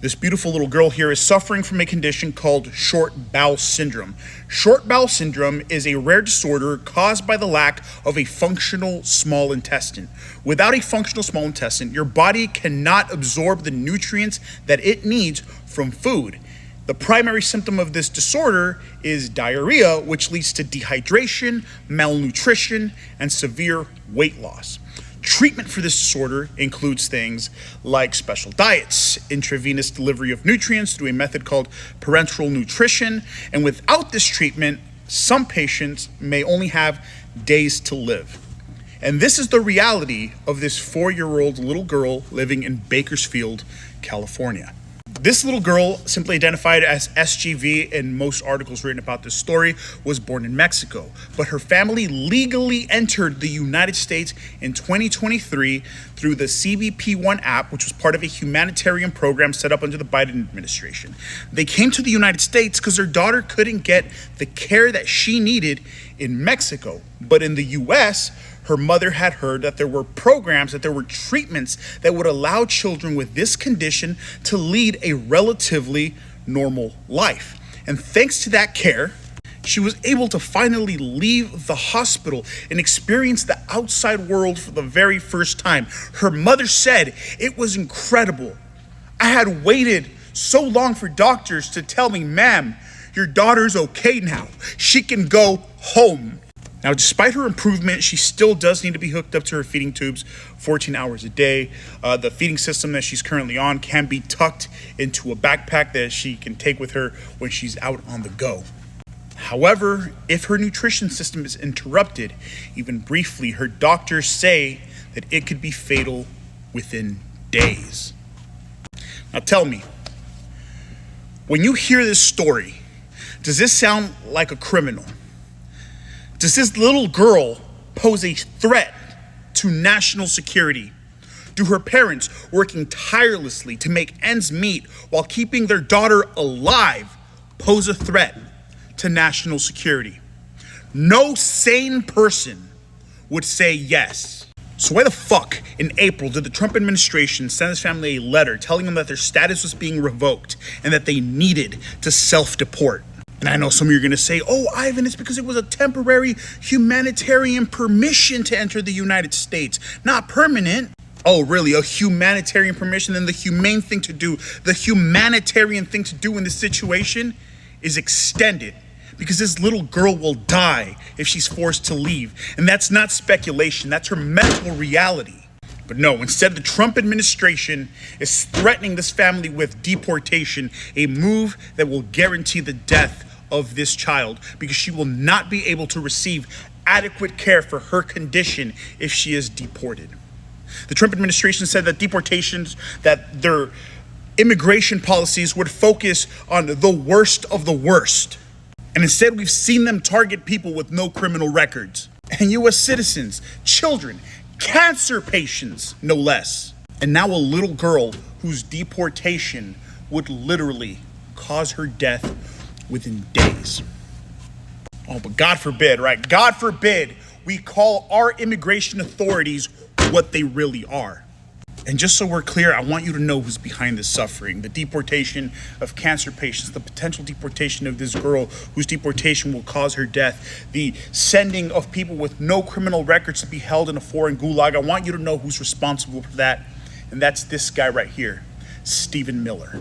This beautiful little girl here is suffering from a condition called short bowel syndrome. Short bowel syndrome is a rare disorder caused by the lack of a functional small intestine. Without a functional small intestine, your body cannot absorb the nutrients that it needs from food. The primary symptom of this disorder is diarrhea, which leads to dehydration, malnutrition, and severe weight loss. Treatment for this disorder includes things like special diets, intravenous delivery of nutrients through a method called parenteral nutrition, and without this treatment, some patients may only have days to live. And this is the reality of this 4-year-old little girl living in Bakersfield, California. This little girl, simply identified as SGV in most articles written about this story, was born in Mexico, but her family legally entered the United States in 2023 through the CBP1 app, which was part of a humanitarian program set up under the Biden administration. They came to the United States because their daughter couldn't get the care that she needed in Mexico, but in the US, her mother had heard that there were programs, that there were treatments that would allow children with this condition to lead a relatively normal life. And thanks to that care, she was able to finally leave the hospital and experience the outside world for the very first time. Her mother said, "It was incredible. I had waited so long for doctors to tell me, ma'am, your daughter's okay now. She can go home." Now, despite her improvement, she still does need to be hooked up to her feeding tubes 14 hours a day. The feeding system that she's currently on can be tucked into a backpack that she can take with her when she's out on the go. However, if her nutrition system is interrupted, even briefly, her doctors say that it could be fatal within days. Now tell me, when you hear this story, does this sound like a criminal? Does this little girl pose a threat to national security? Do her parents, working tirelessly to make ends meet while keeping their daughter alive, pose a threat to national security? No sane person would say yes. So why the fuck in April did the Trump administration send this family a letter telling them that their status was being revoked and that they needed to self-deport? And I know some of you are going to say, "Oh, Ivan, it's because it was a temporary humanitarian permission to enter the United States, not permanent." Oh, really? A humanitarian permission? Then the humanitarian thing to do in this situation is extended, because this little girl will die if she's forced to leave. And that's not speculation. That's her mental reality. But no, instead the Trump administration is threatening this family with deportation, a move that will guarantee the death of this child, because she will not be able to receive adequate care for her condition if she is deported. The Trump administration said that deportations, that their immigration policies would focus on the worst of the worst. And instead, we've seen them target people with no criminal records, and US citizens, children, cancer patients, no less. And now a little girl whose deportation would literally cause her death within days. Oh, but God forbid, right? God forbid we call our immigration authorities what they really are. And just so we're clear, I want you to know who's behind this suffering. The deportation of cancer patients, the potential deportation of this girl whose deportation will cause her death, the sending of people with no criminal records to be held in a foreign gulag. I want you to know who's responsible for that. And that's this guy right here, Stephen Miller.